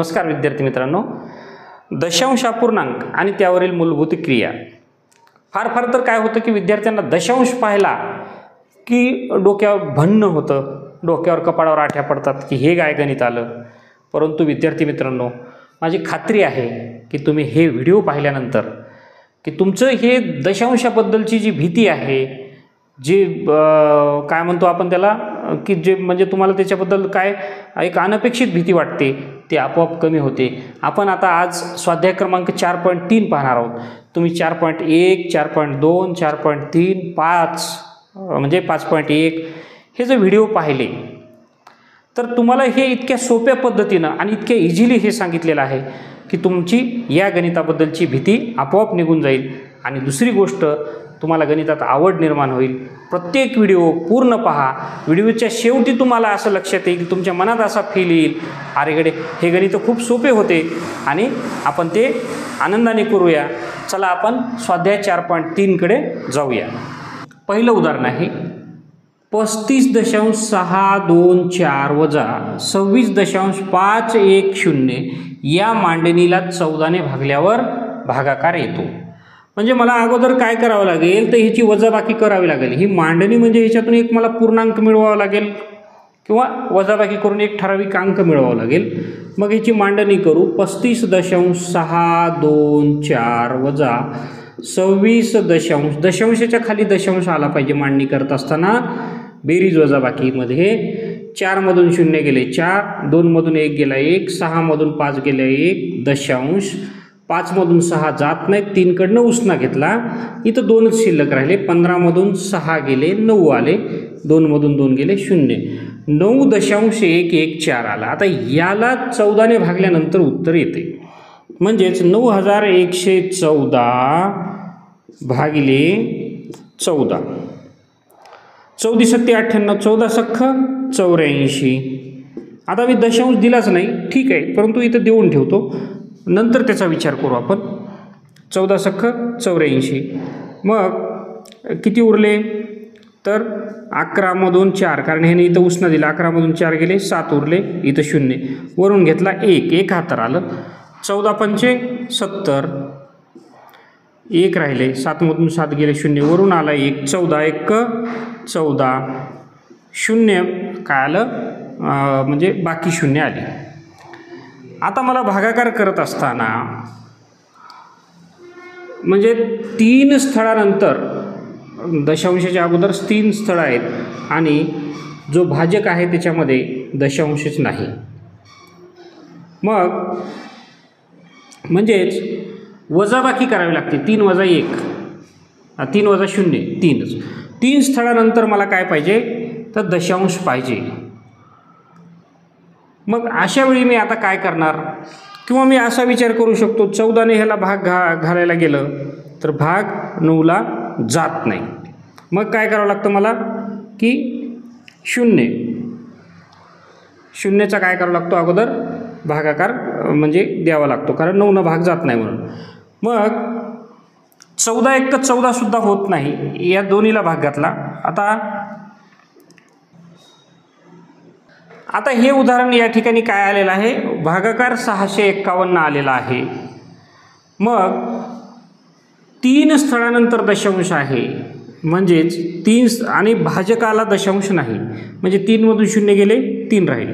नमस्कार विद्यार्थी मित्रांनो, दशांश अपूर्णांक आणि त्यावरील मूलभूत क्रिया। फार तर काय होतं की विद्यार्थ्यांना दशांश पाहिला की डोक्यावर भन्न होतं, डोक्यावर कपाळावर आठ्या पडतात की हे काय गणित आलं। परंतु विद्यार्थी मित्रांनो, माझी खात्री आहे की तुम्ही हे व्हिडिओ पाहिल्यानंतर की तुमचं हे दशांशाबद्दलची जी भीती आहे, जे काय म्हणतो आपण त्याला की जे म्हणजे तुम्हाला त्याच्याबद्दल काय एक अनपेक्षित भीती वाटते, ते आपोआप कमी होते। आपण आता आज स्वाध्याय क्रमांक 4.3 पाहणार आहोत। तुम्ही 4.1, 4.2, 4.3, 5 म्हणजे 5.1 हे जे व्हिडिओ पाहिले तर तुम्हाला हे इतक्या सोप्या पद्धतीनं आणि इतक्या इझिली हे सांगितलेलं आहे की तुमची या गणिताबद्दलची भीती आपोआप निघून जाईल। आणि दुसरी गोष्ट, तुम्हाला गणितात आवड निर्माण होईल। प्रत्येक व्हिडिओ पूर्ण पहा। व्हिडिओच्या शेवटी तुम्हाला असं लक्षात येईल, तुमच्या मनात असा फील येईल, अरेगडे हे गणित खूप सोपे होते आणि आपण ते आनंदाने करूया। चला आपण स्वाध्याय 4.3 कडे जाऊया। पहिलं उदाहरण आहे 35.624 वजा 26.510 या मांडणीला 14 ने भागल्यावर भागाकार येतो। म्हणजे मला अगोदर काय करावं लागेल तर ह्याची वजाबाकी करावी लागेल। ही मांडणी म्हणजे ह्याच्यातून एक मला पूर्णांक मिळवावा लागेल किंवा वजाबाकी करून एक ठराविक अंक मिळवावा लागेल। मग ह्याची मांडणी करू। 35.624 वजा 26 दशांशाच्या खाली दशांश आला पाहिजे मांडणी करत असताना। बेरीज वजाबाकीमध्ये 4 मधून 0 गेले 4, 2 मधून 1 गेला 1, 6 मधून 5 गेले 1 दशांश, 5 मधून 6 जात नाही, 3 कडनं उसना घेतला, इथं 2च शिल्लक राहिले। 15 मधून 6 गेले 9 आले, 2 मधून 2 गेले 0, 9.114 आला। आता याला 14 ने भागल्यानंतर उत्तर येते, म्हणजेच 9114 भागिले 14, 14 सत्ते 98, 14 सख्ख 84। आता मी दशांश दिलाच नाही, ठीक आहे, परंतु इथं देऊन ठेवतो, नंतर त्याचा विचार करू आपण। 14 सख्ख 84, मग किती उरले तर 11 मधून 4, कारण ह्याने इथं उसना दिला, 11 मधून 4 गेले 7 उरले, इथं 0 वरून घेतला 1, 1 हातार आलं, 14 पंचे 70, 1 राहिले, 7 मधून 7 गेले 0 वरून आला 1, 14 1 14, 0 काय आलं म्हणजे बाकी 0 आले। आता मला भागाकार करत असताना म्हणजे 3 स्थळानंतर, दशांशाच्या अगोदर 3 स्थळ आहेत आणि जो भाजक आहे त्याच्यामध्ये दशांशच नाही। मग म्हणजेच वजाबाकी करावी लागते, 3 वजा 1, 3 वजा 0 3च। 3 स्थळानंतर मला काय पाहिजे तर दशांश पाहिजे। मग अशा वेळी मी आता काय करणार, किंवा मी असा विचार करू शकतो 14 ने ह्याला भाग घालायला गेलं तर भाग 9ला जात नाही। मग काय करावं लागतं मला की 0चा काय करावं लागतो अगोदर भागाकार म्हणजे द्यावा लागतो, कारण 9 भाग जात नाही म्हणून। मग 14 1 14 सुद्धा होत नाही, या दोन्हीला भाग घातला। आता हे उदाहरण या ठिकाणी काय आलेलं आहे, भागाकार 651 आलेला आहे। मग 3 स्थळानंतर दशांश आहे, म्हणजेच 3 आणि भाजकाला दशांश नाही, म्हणजे 3 मधून 0 गेले 3 राहिले।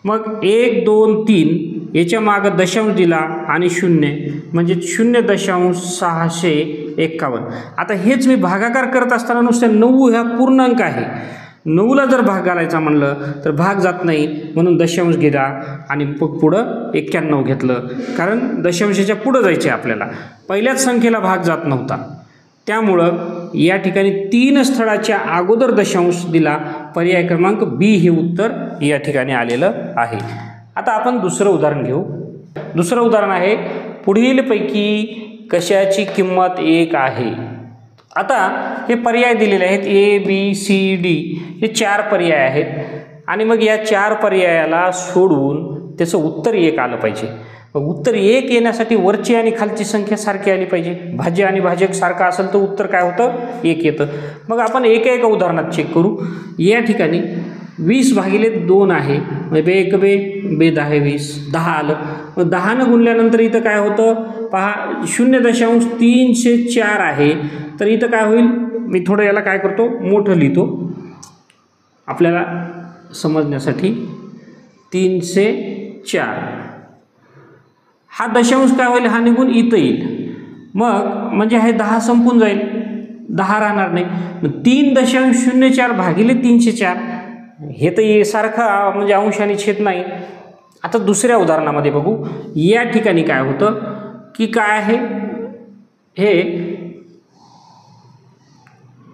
मग 1 2 3 याच्या मागं दशांश दिला आणि 0, म्हणजे 0.651। आता हेच मी भागाकार करत असताना नुसतं 9 ह्या पूर्णांक आहे, 9ला जर भाग घालायचा म्हणलं तर भाग जात नाही, म्हणून दशांश गेला आणि पुढं 91 घेतलं, कारण दशांशाच्या पुढं जायचे आपल्याला, पहिल्याच संख्येला भाग जात नव्हता। त्यामुळं या ठिकाणी 3 स्थळाच्या अगोदर दशांश दिला, पर्याय क्रमांक बी हे उत्तर या ठिकाणी आलेलं आहे। आता आपण दुसरं उदाहरण घेऊ। दुसरं उदाहरण आहे पुढीलपैकी कशाची किंमत 1 आहे। आता हे पर्याय दिलेले आहेत A B C D, हे 4 पर्याय आहेत आणि मग या 4 पर्यायाला सोडवून त्याचं उत्तर 1 आलं पाहिजे। मग उत्तर 1 येण्यासाठी वरची आणि खालची संख्या सारखी आली पाहिजे, भाज्य आणि भाजक सारखा असेल तर उत्तर काय होतं 1 येतं। मग आपण एका उदाहरणात चेक करू। या ठिकाणी 20 भागिले 2 आहे, म्हणजे बे 1 बे बे 10 20, 10 आलं. मग 10 गुणल्यानंतर इथं काय होतं पहा, 0.304 आहे. तर इथं काय होईल, मी थोडं याला काय करतो मोठं लिहितो आपल्याला समजण्यासाठी. 304 हा दशांश काय होईल, हा निघून इथं येईल. मग म्हणजे हे 10 संपून जाईल, 10 राहणार नाही. मग 3.04 भागिले 304 हे तर सारखं म्हणजे अंश आणि छेद नाही. आता दुसऱ्या उदाहरणामध्ये बघू. या ठिकाणी काय होतं की काय आहे, हे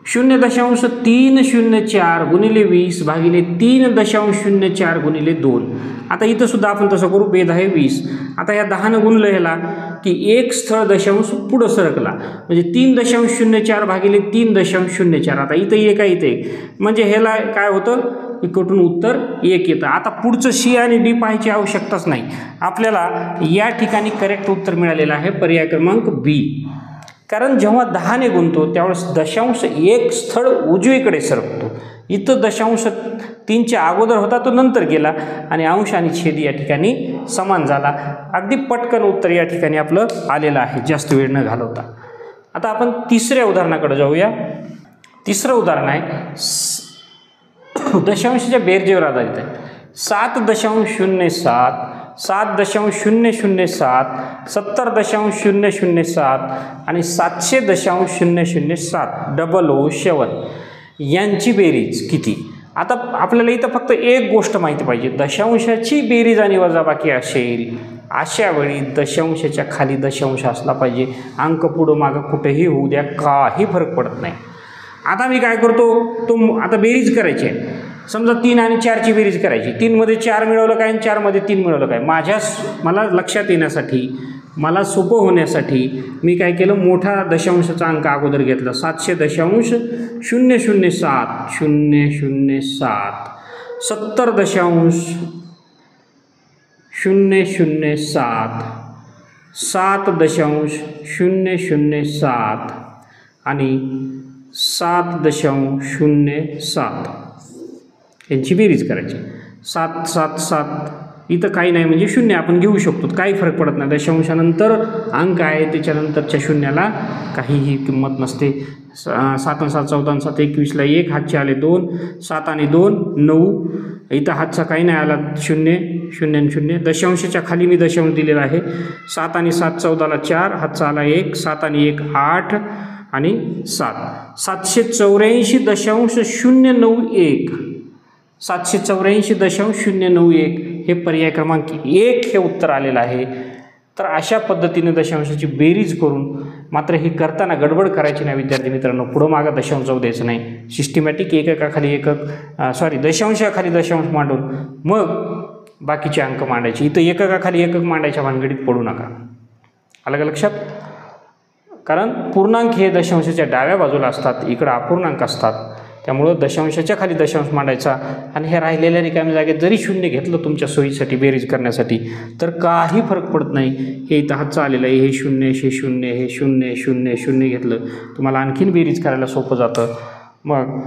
0.304 गुणिले 20 भागिले 3.04 गुणिले 2. आता इथं सुद्धा आपण तसं करू, बे 10 20. आता या 10 गुणलं ह्याला की एक स्थळ दशांश पुढं सरकला, म्हणजे 3.04 भागिले 3.04. आता इथं एक आहे, इथे म्हणजे ह्याला काय होतं, इकडून उत्तर 1 येतं. आता पुढचं सी आणि डी पाहायची आवश्यकताच नाही आपल्याला. या ठिकाणी करेक्ट उत्तर मिळालेलं आहे पर्याय क्रमांक बी. कारण जेव्हा 10 गुणतो त्यावेळेस दशांश एक स्थळ उजवीकडे सरकतो. इथं दशांश 3च्या अगोदर होता, तो नंतर गेला आणि अंश आणि छेद या ठिकाणी समान झाला. अगदी पटकन उत्तर या ठिकाणी आपलं आलेलं आहे, जास्त वेळ न घालवता. आता आपण तिसऱ्या उदाहरणाकडे जाऊया. तिसरं उदाहरण आहे दशांशाच्या बेरजेवर आधारित आहे. 7.007, 7.007, 70.007 आणि 700.007 0007 यांची बेरीज किती. आता आपल्याला इथं फक्त एक गोष्ट माहिती पाहिजे, दशांशाची बेरीज आणि वजाबाकी असेल अशा वेळी दशांशाच्या खाली दशांश असला पाहिजे. अंक पुढं मागं कुठेही होऊ द्या, काही फरक पडत नाही. आता मी काय करतो, आता बेरीज करायची आहे. समजा 3 आणि 4ची बेरीज करायची. 3 मध्ये 4 मिळवलं काय आणि 4 मध्ये 3 मिळवलं काय. मला लक्षात येण्यासाठी, मला सोपं होण्यासाठी मी काय केलं, मोठा दशांशाचा अंक अगोदर घेतला. 700.007 007, 70.007, 7.007 आणि 7.07 यांची बेरीज करायची. 7 7 7 इथं काही नाही म्हणजे 0 आपण घेऊ शकतो, काही फरक पडत नाही. दशांशानंतर अंक आहे, त्याच्यानंतरच्या शून्याला काहीही किंमत नसते. 7 आणि 7 14 आणि 7 21ला 1, हातचे आले 2, 7 आणि 2 9. इथं हातचा काही नाही आला, 0 0 आणि 0. दशांशाच्या खाली मी दशांश दिलेला आहे. 7 आणि 7 14ला 4, हातचा आला 1, 7 आणि 1 8 आणि 7. 784.091, 784.091 हे पर्याय क्रमांक 1 हे उत्तर आलेलं आहे. तर अशा पद्धतीने दशांशाची बेरीज करून, मात्र हे करताना गडबड करायची नाही विद्यार्थी मित्रांनो. पुढं मागं दशांश जाऊ द्यायचं नाही. सिस्टमॅटिक एककाखाली दशांशाखाली दशांश मांडून मग बाकीचे अंक मांडायचे. इथं एककाखाली एकक मांडायच्या भानगडीत पडू नका. आलं का लक्षात. कारण पूर्णांक हे दशांशाच्या डाव्या बाजूला असतात, इकडं अपूर्णांक असतात. त्यामुळं दशांशाच्या खाली दशांश मांडायचा आणि हे राहिलेल्या रिकाम्या जागेत जरी 0 घेतलं तुमच्या सोयीसाठी बेरीज करण्यासाठी तर काही फरक पडत नाही. हे इथं हातचं आलेलं आहे, हे 0 हे 0 हे 0 0 0 घेतलं तुम्हाला आणखीन बेरीज करायला सोपं जातं. मग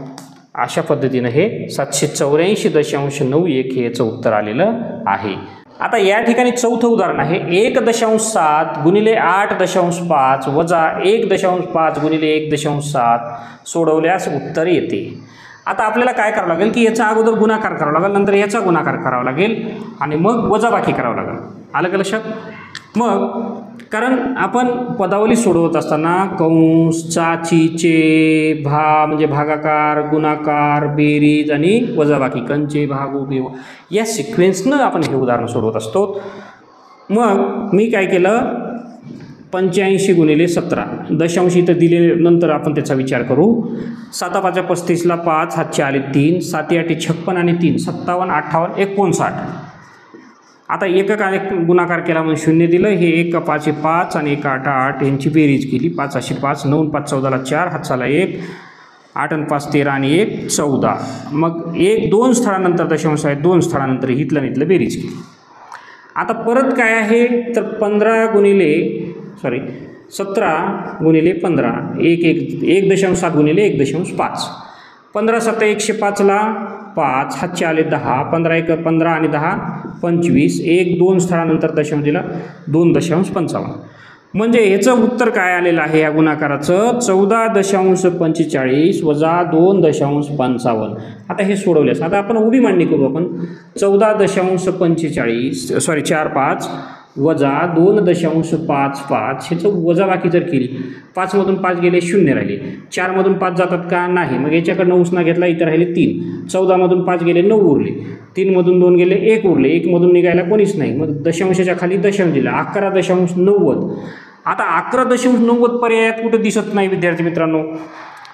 अशा पद्धतीनं हे 784.91 हे याचं उत्तर आलेलं आहे. आता या ठिकाणी चौथं उदाहरण आहे. 1.7 गुणिले 8.5 वजा 1.5 गुणिले 1.7 सोडवल्यास उत्तर येते. आता आपल्याला काय करावं लागेल की याचा अगोदर गुणाकार करावा लागेल, नंतर याचा गुणाकार करावा लागेल आणि मग वजाबाकी करावं लागेल. आलं का लक्षात. मग कारण आपण पदावली सोडवत असताना कंस चाचीचे म्हणजे भागाकार, गुणाकार, बेरीज आणि वजाबाकी, कंचे भागू बेव या सिक्वेन्सनं आपण हे उदाहरण सोडवत असतो. मग मी काय केलं, 85 गुणिले 17 दशांश इथं दिले, नंतर आपण त्याचा विचार करू. 7 5 35ला 5, हातचे आले 3, 7 8 56 आणि 3 57 58 59. आता एककाने गुणाकार केला म्हणून 0 दिलं. हे 1 5 5 आणि 1 8 8 यांची बेरीज केली. 5 अशी 5, 9 5 14ला 4, हातचाला 1, 8 आणि 5 13 आणि 1 14. मग 2 स्थळानंतर दशांश आहे, 2 स्थळानंतर इथलं बेरीज केली. आता परत काय आहे तर 17 गुणिले 15 1.7 गुणिले 1.5. 15 7 105ला 5, हातचे आले 10, 15 1 15 आणि 10 25, 1 2 स्थळानंतर दशांश दिला 2.55. म्हणजे ह्याचं उत्तर काय आलेलं आहे या गुणाकाराचं 14.45 वजा 2.55. आता हे सोडवल्यास आता आपण उभी मांडणी करू. आपण 14.45 सॉरी 45 वजा 2.55 ह्याचं वजाबाकी जर केली 5मधून 5 गेले 0 राहिले, 4मधून 5 जातात का नाही, मग याच्याकडनं उसना घेतला इतर राहिले 3, 14मधून 5 गेले 9 उरले, 3मधून 2 गेले 1 उरले, 1मधून निघायला कोणीच नाही, मग दशांशाच्या खाली दशांश दिला 11.90. आता 11.90 पर्यायात कुठे दिसत नाही विद्यार्थी मित्रांनो,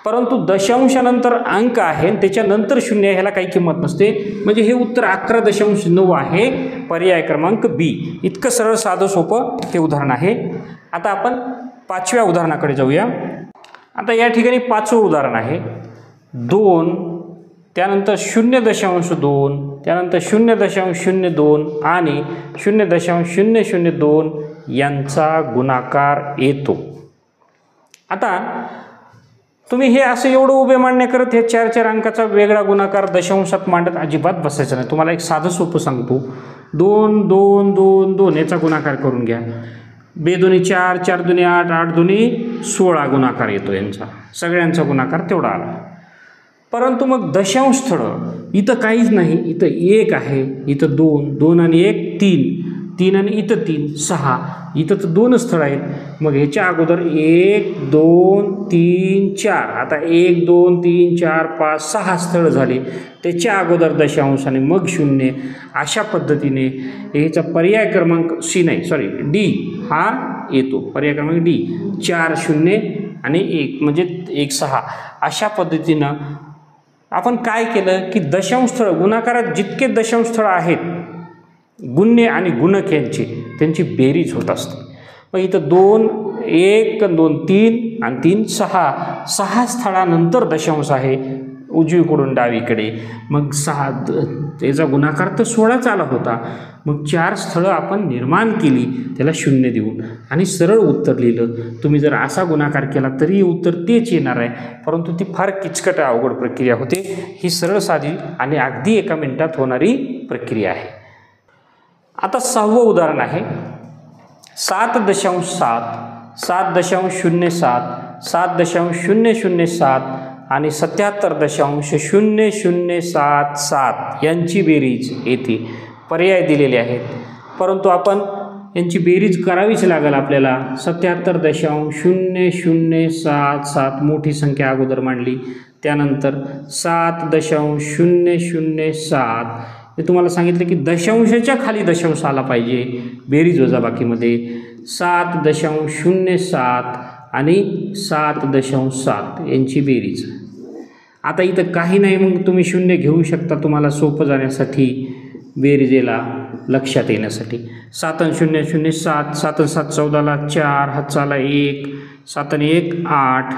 परंतु दशांशानंतर अंक आहे त्याच्यानंतर 0 ह्याला काही किंमत नसते, म्हणजे हे उत्तर 11.9 आहे, पर्याय क्रमांक बी. इतकं सरळ साधं सोपं हे उदाहरण आहे. आता आपण 5व्या उदाहरणाकडे जाऊया. आता या ठिकाणी 5वं उदाहरण आहे 2, त्यानंतर 0.2, त्यानंतर 0.02 आणि 0.002 यांचा गुणाकार येतो. आता तुम्ही हे असं एवढं उभे मांडणे करत हे 4 अंकाचा वेगळा गुणाकार दशांशात मांडत अजिबात बसायचं नाही. तुम्हाला एक साधं सोपं सांगतो, 2 2 2 2 याचा गुणाकार करून घ्या. 2 2 4 4 2 8 8 2 16 गुणाकार येतो यांचा, सगळ्यांचा गुणाकार तेवढा आला. परंतु मग दशांश स्थळ इथं काहीच नाही, इथं 1 आहे, इथं 2 2 आणि 1 3 3 आणि इथं 3 6, इथं तर 2 स्थळ आहेत. मग ह्याच्या अगोदर 1 2 3 4, आता 1 2 3 4 5 6 स्थळ झाले, त्याच्या अगोदर दशांश आणि मग 0. अशा पद्धतीने ह्याचा पर्याय क्रमांक सी नाही सॉरी डी हा येतो. पर्याय क्रमांक डी 4 0 आणि 1 म्हणजे 1 6. अशा पद्धतीनं आपण काय केलं की दशांश स्थळ गुणाकारात जितके दशांश स्थळ आहेत गुण्य आणि गुणक त्यांची बेरीज होत असते. मग इथं 2 1 2 3 आणि 3 6 स्थळानंतर दशांश आहे उजवीकडून डावीकडे. मग 6 त्याचा गुणाकार तर 16 आला होता. मग 4 स्थळं आपण निर्माण केली त्याला 0 देऊन आणि सरळ उत्तर लिहिलं. तुम्ही जर असा गुणाकार केला तरी उत्तर तेच येणार आहे, परंतु ती फार किचकट अवघड प्रक्रिया होते. ही सरळ साधी आणि अगदी एका मिनिटात होणारी प्रक्रिया आहे. आता 6वं उदाहरण आहे 7.7 7.07 7.007 आणि 77.0077 यांची बेरीज येते. पर्याय दिलेले आहेत, परंतु आपण यांची बेरीज करावीच लागेल आपल्याला. 77.0077 मोठी संख्या अगोदर मांडली, त्यानंतर 7.007 हे तुम्हाला सांगितलं की दशांशाच्या खाली दशांश आला पाहिजे बेरीज वजाबाकीमध्ये. 7.07 आणि 7.7 यांची बेरीज. आता इथं काही नाही, मग तुम्ही 0 घेऊ शकता तुम्हाला सोपं जाण्यासाठी, बेरीजेला लक्षात येण्यासाठी. 7 आणि 0 0 7 7 आणि 7 14ला 4 हातचाला 1 7 आणि 1 8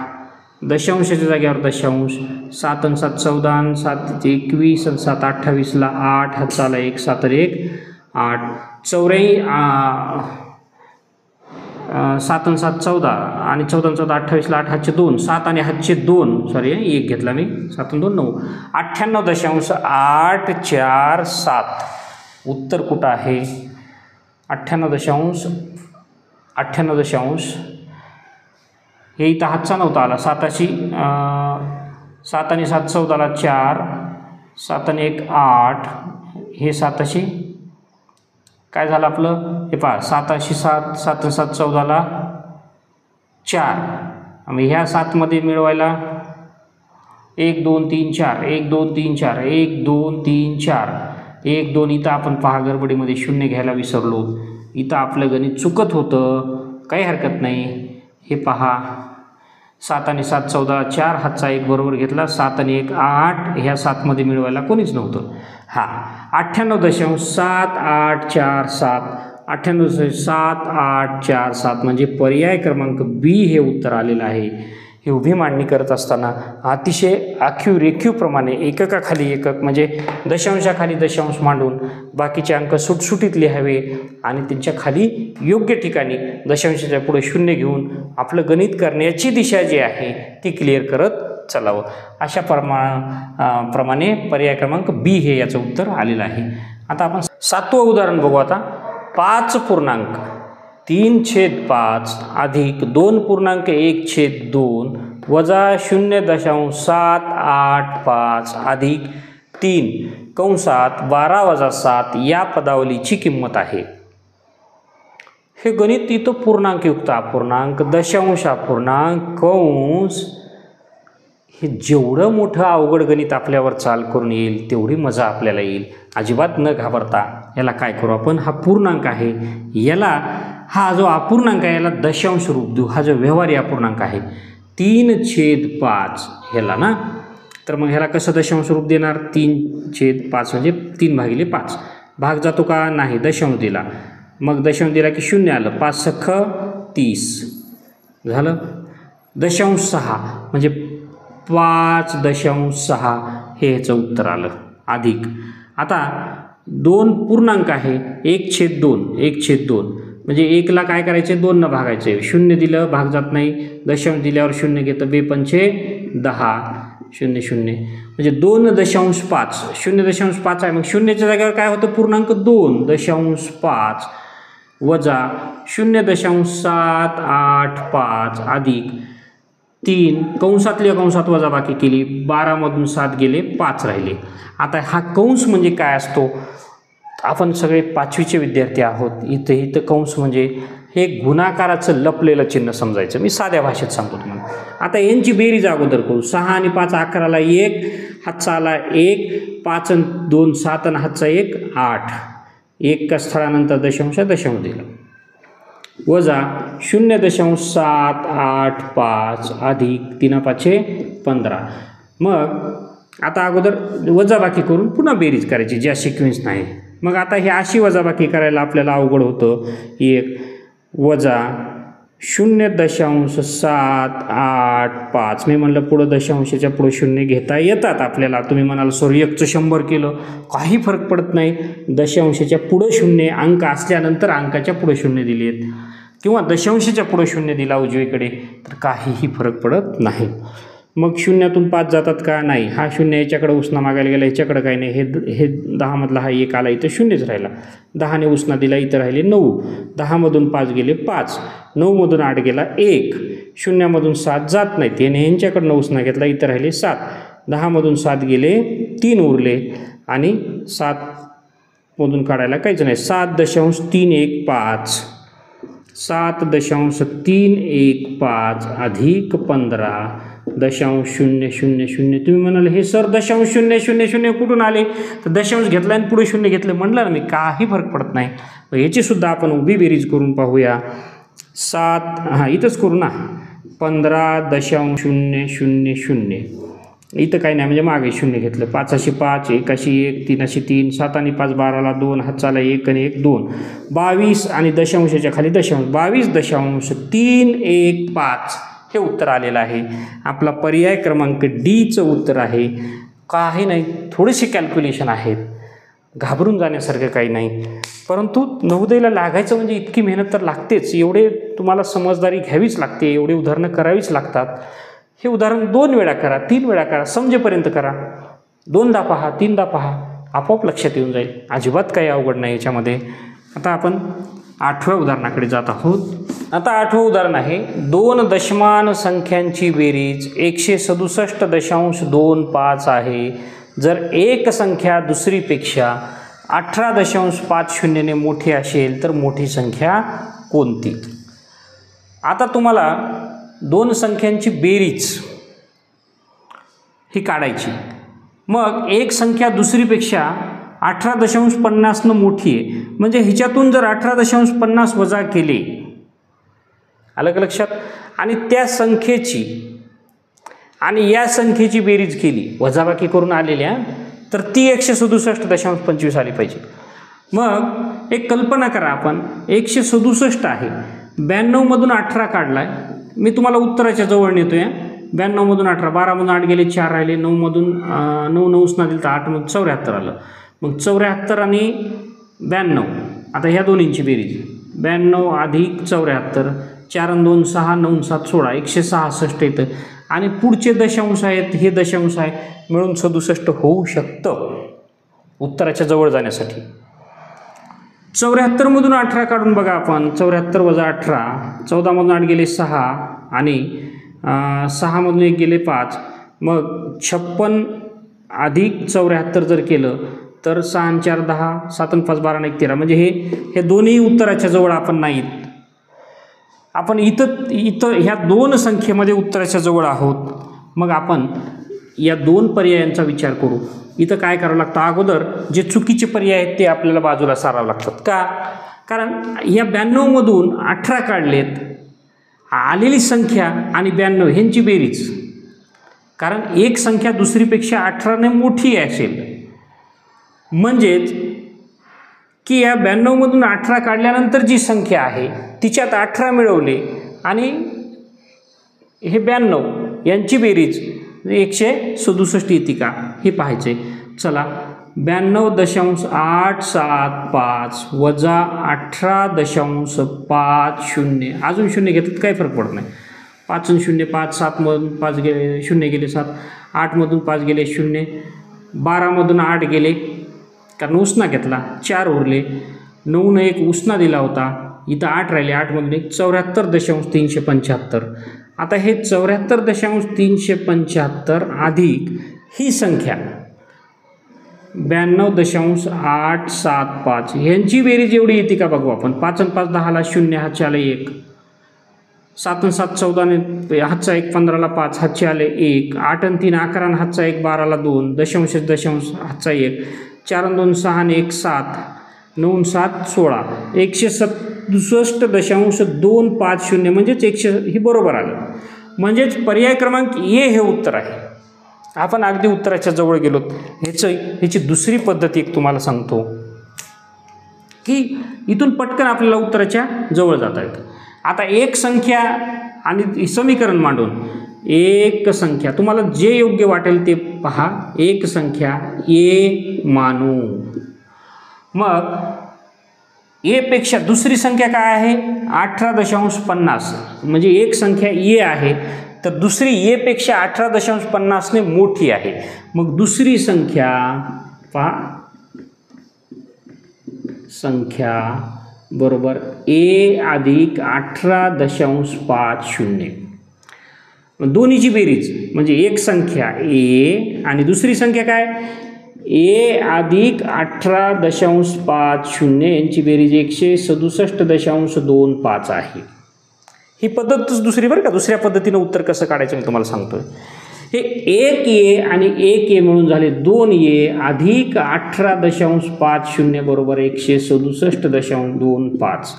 दशांशाच्या जागेवर दशांश. 7 आणि 7 14 आणि 7 21 आणि 7 28ला 8 हातचाला 1 7 आणि 1 8 7 आणि 7 14 आणि 14 आणि 14 28ला 8 हातचे 2 7 आणि हातचे 2 सॉरी 1 घेतला मी 7 आणि 2 9 98.847. उत्तर कुठं आहे 98.98 हे इथं हातचा नव्हता आला. 7 आणि 7 14ला 4 7 आणि 1 8 हे 7 काय झालं आपलं हे पहा 7 7 7 7 14ला 4. मग ह्या 7 मध्ये मिळवायला 1 2 3 4 1 2 3 4 1 2 3 4 1 2 इथं आपण पहा गडबडीमध्ये 0 घ्यायला विसरलो. इथं आपलं गणित चुकत होतं, काही हरकत नाही. हे पहा 7 आणि 7 14 4 हातचा 1 बरोबर घेतला 7 आणि 1 8 ह्या 7 मध्ये मिळवायला कोणीच नव्हतं. हा 98.7847 98.7847 म्हणजे पर्याय क्रमांक बी हे उत्तर आलेलं आहे. ही उभी मांडणी करत असताना अतिशय रेखीवप्रमाणे एककाखाली एकक म्हणजे दशांशाखाली दशांश मांडून बाकीचे अंक सुटसुटीत लिहावे आणि त्यांच्या खाली योग्य ठिकाणी दशांशाच्या पुढे 0 घेऊन आपलं गणित करण्याची दिशा जी आहे ती क्लिअर करत चालावं. अशा प्रमाणे पर्याय क्रमांक बी हे याचं उत्तर आलेलं आहे. आता आपण 7वं उदाहरण बघू. आता 5.3/5 अधिक 2.1/2 वजा 0.785 अधिक 3 कंसात 12-7 या पदावलीची किंमत आहे. हे गणित इथं पूर्णांकयुक्त अपूर्णांक, दशांश अपूर्णांक, कंस, हे जेवढं मोठं अवघड गणित आपल्यावर चाल करून येईल तेवढी मजा आपल्याला येईल. अजिबात न घाबरता याला काय करू आपण, हा पूर्णांक आहे, याला हा जो अपूर्णांक आहे याला दशांश रूप देऊ. हा जो व्यवहारी अपूर्णांक आहे 3/5 ह्याला ना, तर मग ह्याला कसं दशांश रूप देणार, 3/5 म्हणजे 3/5. भाग जातो का, नाही, दशांश दिला. मग दशांश दिला की 0 आलं, 5×6 = 30 झालं. दशांश 6 म्हणजे 5.6 हे ह्याचं उत्तर आलं. अधिक आता 2 पूर्णांक आहे, 1/2 म्हणजे 1ला काय करायचे, 2 न भागायचे. 0 दिलं भाग जात नाही, दशांश दिल्यावर 0 घेतं, 2×5 = 10 0 म्हणजे 2.5 0.5 आहे. मग 0च्या जागेवर काय होतं, पूर्णांक 2.5 वजा 0.785 अधिक 3 कंसातल्या कंसात वजा बाकी केली, 12मधून 7 गेले, 5 राहिले. आता हा कंस म्हणजे काय असतो, आपण सगळे 5वीचे विद्यार्थी आहोत. इथं कंस म्हणजे हे गुणाकाराचं लपलेलं चिन्ह समजायचं. मी साध्या भाषेत सांगतो तुम्हाला. आता यांची बेरीज अगोदर करू. 6 आणि 5 11ला 1, हातचा आला 1, 5 आणि 2 7 आणि हातचा 1 8. 1 स्थळानंतर दशांश दिलं, वजा 0.785 अधिक 3×5 = 15. मग आता अगोदर वजाबाकी करून पुन्हा बेरीज करायची, ज्या सिक्वेन्स नाही. मग आता ही अशी वजाबाकी करायला आपल्याला अवघड होतं. 1 वजा 0.785, मी म्हणलं पुढं दशांशाच्या पुढं 0 घेता येतात आपल्याला. तुम्ही म्हणाल सर 1चं 100 केलं, काही फरक पडत नाही. दशांशाच्या पुढं 0 अंक असल्यानंतर अंकाच्या पुढं 0 दिले आहेत किंवा दशांशाच्या पुढं 0 दिला उजवीकडे तर काहीही फरक पडत नाही. मग 0तून 5 जातात का, नाही. हा 0 याच्याकडे उसना मागायला गेला, ह्याच्याकडे काही नाही. हे 10मधला हा 1 आला, इथं 0च राहिला. 10ने उसना दिला, इथं राहिले 9. 10मधून 5 गेले 5, 9मधून 8 गेला 1, 0मधून 7 जात नाहीत. याने ह्यांच्याकडनं उसना घेतला, इथं राहिले 7. 10मधून 7 गेले 3 उरले आणि 7मधून काढायला काहीच नाही. 7.315 7.315 अधिक 15.000. तुम्ही म्हणाले हे सर 0.000 कुठून आले, तर दशांश घेतला आणि पुढे 0 घेतले. म्हणलं ना मी, काही फरक पडत नाही. याची सुद्धा आपण उभी बेरीज करून पाहूया. 7 इथंच करू ना, 15.000. इथं काही नाही म्हणजे मागे 0 घेतलं. 5 5, 1 1, 3 3, 7 आणि 5 12ला 2, हातचाला 1 आणि 1 2, 22 आणि दशांशाच्या खाली दशांश 22.315 हे उत्तर आलेलं आहे. आपला पर्याय क्रमांक डीचं उत्तर आहे. काही नाही, थोडेसे कॅल्क्युलेशन आहेत, घाबरून जाण्यासारखं काही नाही. परंतु नवोदयला लागायचं म्हणजे इतकी मेहनत तर लागतेच. एवढे तुम्हाला समजदारी घ्यावीच लागते, एवढे उदाहरणं करावीच लागतात. हे उदाहरण 2 वेळा करा, 3 वेळा करा, समजेपर्यंत करा. 2दा पहा, 3दा पहा, आपोआप लक्षात येऊन जाईल. अजिबात काही अवघड नाही याच्यामध्ये. आता आपण 8व्या उदाहरणाकडे जात आहोत. आता 8वं उदाहरण आहे, 2 दशमान संख्यांची बेरीज 167.25 आहे. जर एक संख्या दुसरीपेक्षा 18.50 ने मोठी असेल तर मोठी संख्या कोणती. आता तुम्हाला 2 संख्यांची बेरीज ही काढायची. मग एक संख्या दुसरीपेक्षा 18.50 मोठी आहे, म्हणजे ह्याच्यातून जर 18.50 वजा केले, आलं का लक्षात, आणि त्या संख्येची आणि या संख्येची बेरीज केली, वजाबाकी करून आलेल्या, तर ती 167.25 आली पाहिजे. मग एक कल्पना करा, आपण 167 आहे, 92मधून 18 काढलाय. मी तुम्हाला उत्तराच्या जवळ नेतो या. 92मधून 18, 12मधून 8 गेले 4 राहिले, 9मधून 9 उसना दिलं तर 8मधून 74 आलं. मग 74 आणि 92, आता ह्या दोन्हींची बेरीज 92 अधिक 74, 4 आणि 2 6, 9 7 16, 166 येतं. आणि पुढचे दशांश आहेत, हे दशांश आहे, मिळून 67 होऊ शकतं उत्तराच्या जवळ जाण्यासाठी. 74 मधून 18 काढून बघा आपण. 74 वजा 18, 14 मधून 8 गेले 6 आणि 6 मधून 1 गेले 5. मग 56 अधिक 74 जर केलं तर 6 आणि 4 10, 7 आणि 5 12 आणि 1 13. म्हणजे हे दोन्ही उत्तराच्या जवळ आपण नाहीत. आपण इथं ह्या दोन संख्येमध्ये उत्तराच्या जवळ आहोत. मग आपण या दोन पर्यायांचा विचार करू. इथं काय करावं लागतं, अगोदर जे चुकीचे पर्याय आहेत ते आपल्याला बाजूला सारावं लागतात. का? कारण या 92 मधून 18 काढलेत, आलेली संख्या आणि 92 ह्यांची बेरीज, कारण एक संख्या दुसरीपेक्षा 18ने मोठी असेल, म्हणजेच की या 92 मधून 18 काढल्यानंतर जी संख्या आहे तिच्यात 18 मिळवले आणि हे 92 यांची बेरीज 167 येते का हे पाहायचे. चला, 92.875 वजा 18.50, अजून शून्य घेतात काही फरक पडत नाही. 5 आणि 0 5, 7 मधून 5 गेले, 0 गेले 7, 8 मधून 5 गेले 0, 12 मधून 8 गेले कारण उसना घेतला, 4 उरले, 9 ने 1 उसना दिला होता, इथं 8 राहिले, 8 मधून 1 74.375. आता हे 74.375 अधिक ही संख्या 92.875 ह्यांची बेरीज एवढी येते का बघू आपण. 5 आणि 5 10ला 0, हातचे आले 1, 7 आणि 7 14, हातचा 1 15ला 5, हातचे आले 1, 8 आणि 3 11, हातचा 1 12ला 2, दशांश हातचा 1, 4 आणि 2 6 आणि 1 7, 9 7 16, 167.250 म्हणजेच 100 हे बरोबर आलं. म्हणजेच पर्याय क्रमांक ए हे उत्तर आहे. आपण अगदी उत्तराच्या जवळ गेलो. ह्याची दुसरी पद्धत एक तुम्हाला सांगतो की इथून पटकन आपल्याला उत्तराच्या जवळ जाता येतं. आता एक संख्या आणि समीकरण मांडून एक संख्या तुम्हाला जे योग्य वाटेल ते पहा. एक संख्या ए मानू. मग ए पेक्षा दुसरी संख्या काय आहे 18.50 म्हणजे एक संख्या ए आहे तर दुसरी ए पेक्षा 18.50 ने मोठी आहे. मग दुसरी संख्या पहा, संख्या बरोबर ए अधिक 18.50. दोन्हीची बेरीज म्हणजे एक संख्या ए आणि दुसरी संख्या काय ए अधिक 18.50 यांची बेरीज 167.25 आहे. ही पद्धतच दुसरी बरं का. दुसऱ्या पद्धतीनं उत्तर कसं काढायचं मी तुम्हाला सांगतोय. हे एक ए आणि एक ए मिळून झाले 2 ए अधिक 18.50 बरोबर 167.25.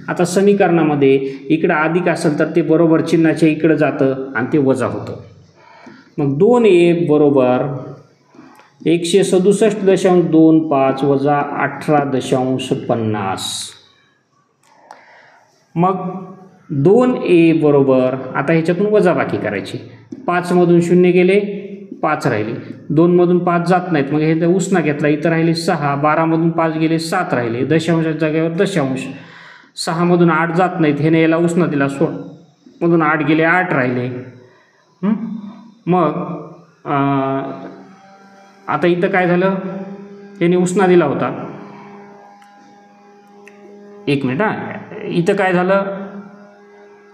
आता समीकरणामध्ये इकडं अधिक असेल तर ते बरोबर चिन्हाच्या इकडं जातं आणि ते वजा होतं. मग 2 ए बरोबर 167.25 वजा 18.50. मग 2 ए बरोबर आता ह्याच्यातून वजाबाकी करायची. 5 मधून 0 गेले 5 राहिले, 2 मधून 5 जात नाहीत मग हे उसना घेतला, इथं राहिले 6, 12 मधून 5 गेले 7 राहिले, दशांशाच्या जागेवर दशांश, 6 मधून 8 जात नाहीत, हे याला उसना दिला, 16 मधून 8 गेले 8 राहिले. मग आता इथं काय झालं, याने उसना दिला होता, एक मिनिट इथं काय झालं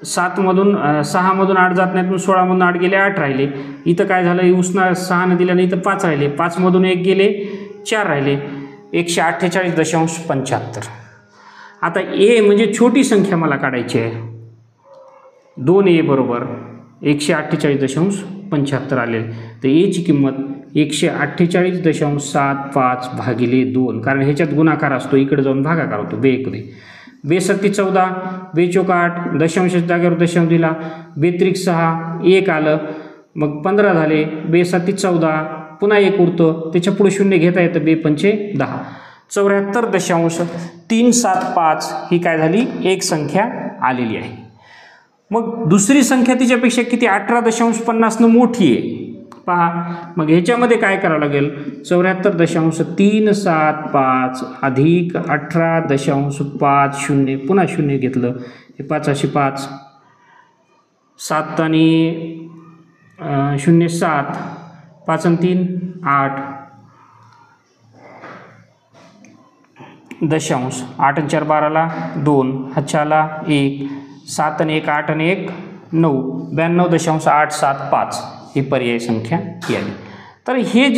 7 मधून 6 मधून 8 जात नाहीत, 16 मधून 8 गेले 8 राहिले. इथं काय झालं उसना 6 ने दिल्याने इथं 5 राहिले, 5 मधून 1 गेले 4 राहिले, 148.75. आता ए म्हणजे छोटी संख्या मला काढायची आहे. 2 ए बरोबर 148.75 आले तर एची किंमत 148.75 भागिले 2, कारण ह्याच्यात गुणाकार असतो, इकडे जाऊन भागाकार होतो. बेकडे बेसत्ती 14, बेचोक 8, दशांशाच्या जागेवर दशांश दिला, बेत्रिक 6, 1 आलं, मग 15 झाले, बेसत्ती 14, पुन्हा 1 उरतं, त्याच्या पुढे 0 घेता येतं, बेपंचे 10, 74.375 ही काय झाली एक संख्या आलेली आहे. मग दुसरी संख्या तिच्यापेक्षा किती 18.50 न मोठी आहे पहा. मग ह्याच्यामध्ये काय करावं लागेल 74.375 अधिक 18.50 पुन्हा 0 घेतलं, हे 5 5, 7 आणि 0.7 5 आणि 3 8 दशांश 8 आणि 4 12ला 2 हातच्याला 1 7 आणि 1 8 आणि 1 9 92.875 ही पर्याय संख्या आली. तर हे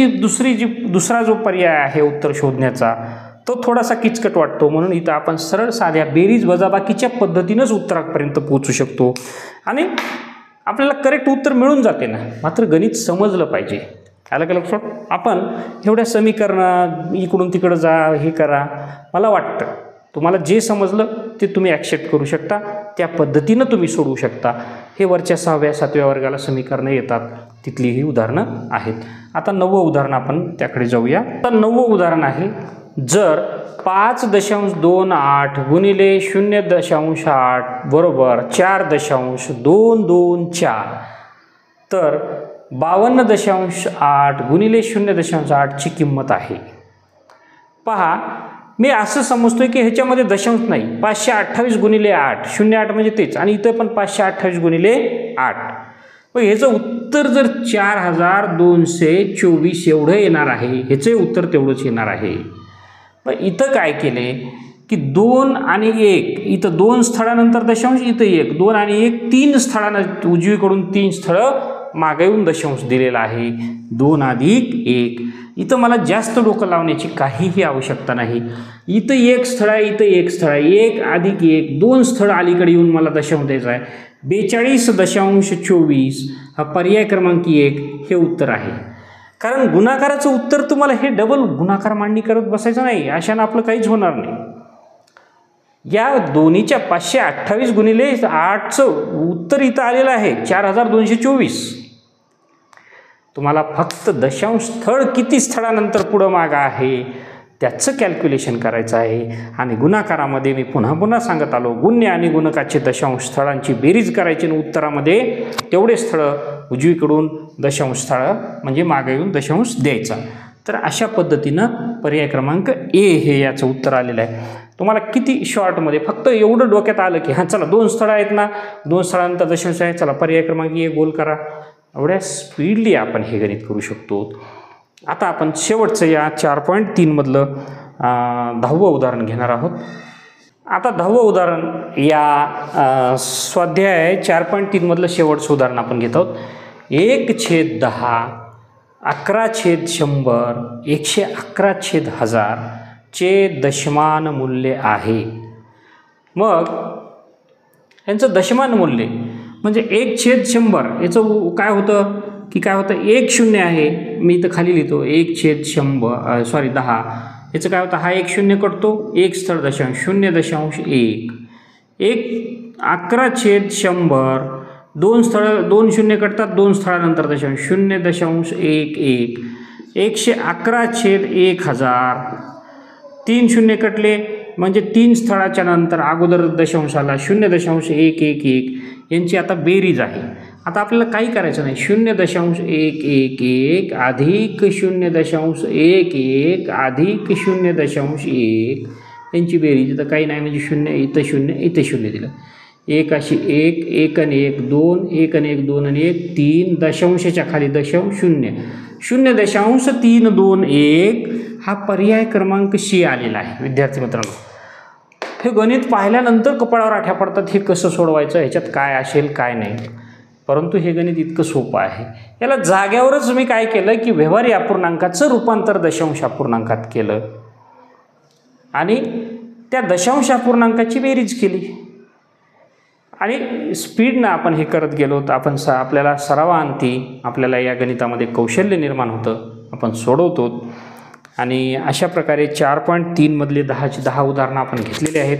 दुसरा जो पर्याय आहे उत्तर शोधण्याचा तो थोडासा किचकट वाटतो, म्हणून इथं आपण सरळ साध्या बेरीज वजाबाकीच्या पद्धतीनंच उत्तरापर्यंत पोहोचू शकतो आणि आपल्याला करेक्ट उत्तर मिळून जाते ना. मात्र गणित समजलं पाहिजे. आलं का लक्षात? आपण एवढ्या समीकरणं इकडून तिकडं जा हे करा, मला वाटतं तुम्हाला जे समजलं ते तुम्ही ॲक्सेप्ट करू शकता, त्या पद्धतीनं तुम्ही सोडवू शकता. हे वरच्या 6व्या 7व्या वर्गाला समीकरणं येतात, तिथली ही उदाहरणं आहेत. आता 9वं उदाहरण आपण त्याकडे जाऊया. तर 9वं उदाहरण आहे, जर 5.28 गुणिले 0.8 बरोबर 4.224 तर 52.8 गुणिले 0.8 ची किंमत आहे. पहा, मी असं समजतोय की ह्याच्यामध्ये दशांश नाही. 528 गुणिले 8 08 म्हणजे तेच, आणि इथं पण 528 गुणिले 8. मग ह्याचं उत्तर जर 4224 एवढं येणार आहे, ह्याचे उत्तर तेवढंच येणार आहे. पण इथं काय केले की 2 आणि 1 इथं 2 स्थळानंतर दशांश, इथं 1 2 आणि 1 3 स्थळानं उजवीकडून 3 स्थळं मागे येऊन दशांश दिलेला आहे. 2 अधिक 1. इथं मला जास्त डोकं लावण्याची काहीही आवश्यकता नाही. इथं 1 स्थळ आहे, इथं 1 स्थळ आहे. 1 अधिक 1 2 स्थळ अलीकडे येऊन मला दशांश द्यायचा आहे. 42.24 हा पर्याय क्रमांक 1 हे उत्तर आहे. कारण गुणाकाराचं उत्तर तुम्हाला हे डबल गुणाकार मांडणी करत बसायचं नाही, अशानं आपलं काहीच होणार नाही. या दोन्हीच्या 528 गुणिले 8चं उत्तर इथं आलेलं आहे 4224. तुम्हाला फक्त दशांश स्थळ किती स्थळानंतर पुढं मागं आहे त्याचं कॅल्क्युलेशन करायचं आहे. आणि गुणाकारामध्ये मी पुन्हा पुन्हा सांगत आलो, गुण्य आणि गुणकाचे दशांश स्थळांची बेरीज करायची आणि उत्तरामध्ये तेवढे स्थळं उजवीकडून दशांश स्थळं म्हणजे मागे येऊन दशांश द्यायचा. तर अशा पद्धतीनं पर्याय क्रमांक ए हे याचं उत्तर आलेलं आहे. तुम्हाला किती शॉर्टमध्ये फक्त एवढं डोक्यात आलं की हां चला 2 स्थळं आहेत ना, 2 स्थळानंतर दशांश आहे, चला पर्याय क्रमांक ए गोल करा. एवढ्या स्पीडली आपण हे गणित करू शकतो. आता आपण शेवटचं या 4.3 मधलं 10वं उदाहरण घेणार आहोत. आता 10वं उदाहरण या स्वाध्याय 4.3 मधलं शेवटचं उदाहरण आपण घेत आहोत. 1/10 11/100 111/1000 चे दशमान मूल्य आहे. मग यांचं दशमान मूल्य म्हणजे 1/100 याचं काय होतं की काय होतं, 1 0 आहे, मी इथं खाली लिहितो 1/10 याचं काय होतं, हा 1 0 कटतो, 1 स्थळ दशांश 0.1 11/100 2 स्थळ 2 0 कटतात, 2 स्थळानंतर दशांश 0.11 111/1000 3 0 कटले म्हणजे 3 स्थळाच्या नंतर अगोदर दशांश आला 0.111 यांची आता बेरीज आहे. आता आपल्याला काही करायचं नाही. 0.111 अधिक 0.11 अधिक 0.1 यांची बेरीज तर काही नाही, म्हणजे 0 इथं 0 इथं 0 दिलं. 1 अशी 1 1 आणि 1 2 1 आणि 1 2 आणि 1 3 दशांशाच्या खाली दशांश 0 0.321 हा पर्याय क्रमांक सी आलेला आहे. विद्यार्थी मित्रांनो, हे गणित पाहिल्यानंतर कपाळावर आठ्या पडतात, हे कसं सोडवायचं, ह्याच्यात काय असेल काय नाही. परंतु हे गणित इतकं सोपं आहे. याला जाग्यावरच मी काय केलं की व्यवहारी अपूर्णांकाचं रूपांतर दशांश अपूर्णांकात केलं आणि त्या दशांश अपूर्णांकाची बेरीज केली आणि स्पीडनं आपण हे करत गेलो तर आपण आपल्याला सरावांती आपल्याला या गणितामध्ये कौशल्य निर्माण होतं, आपण सोडवतो. आणि अशा प्रकारे 4.3 मधले 10 उदाहरणं आपण घेतलेली आहेत.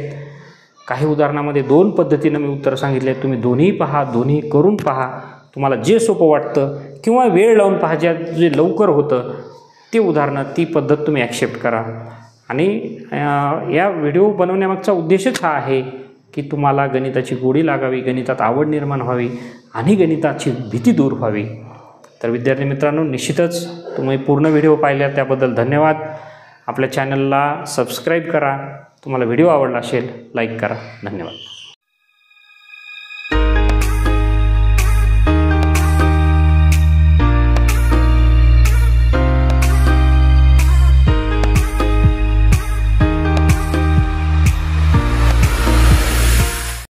काही उदाहरणामध्ये 2 पद्धतीनं मी उत्तर सांगितले. तुम्ही दोन्ही पहा, दोन्ही करून पहा, तुम्हाला जे सोपं वाटतं किंवा वेळ लावून पहा, जे लवकर होतं ते उदाहरणं ती पद्धत तुम्ही ॲक्सेप्ट करा. आणि या व्हिडिओ बनवण्यामागचा उद्देशच हा आहे की तुम्हाला गणिताची गोडी लागावी, गणितात आवड निर्माण व्हावी आणि गणिताची भीती दूर व्हावी. तर विद्यार्थी मित्रांनो, निश्चितच तुम्ही पूर्ण व्हिडिओ पाहिल्या त्याबद्दल धन्यवाद. आपल्या चॅनलला सबस्क्राईब करा. तुम्हाला व्हिडिओ आवडला असेल लाईक करा. धन्यवाद.